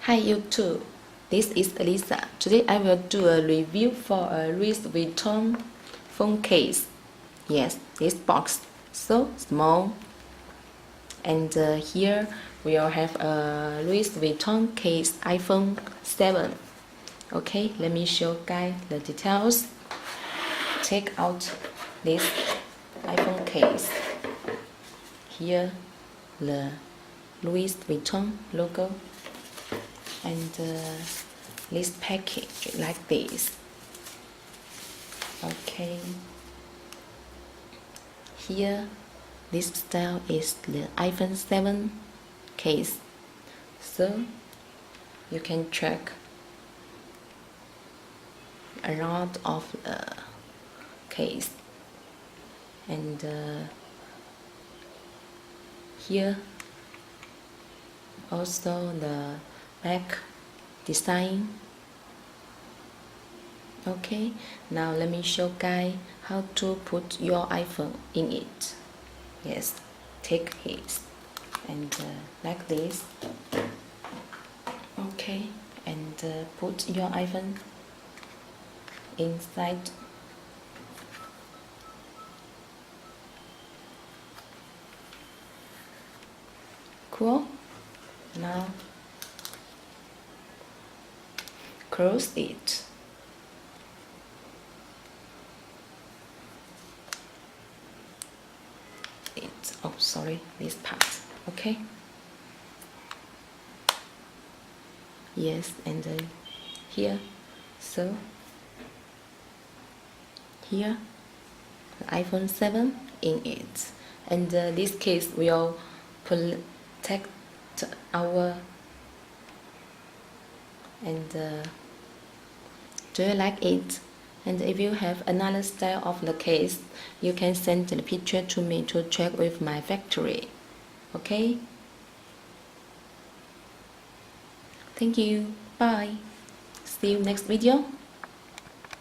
Hi YouTube, this is Elisa. Today I will do a review for a Louis Vuitton phone case. Yes, this box so small. And here we'll have a Louis Vuitton case iPhone 7. Okay, let me show guys the details. Take out this iPhone case. Here the Louis Vuitton logo. And this package like this. Okay, here this style is the iPhone 7 case, so you can check a lot of case. And here also the back design. Okay, now let me show guys how to put your iPhone in it. Yes, take it and like this. Okay, and put your iPhone inside. Cool. Now close it. Oh, sorry, this part. Okay. Yes, and here. So here, the iPhone 7 in it, and this case will protect our. And do you like it? And if you have another style of the case, you can send the picture to me to check with my factory. Okay? Thank you. Bye. See you next video.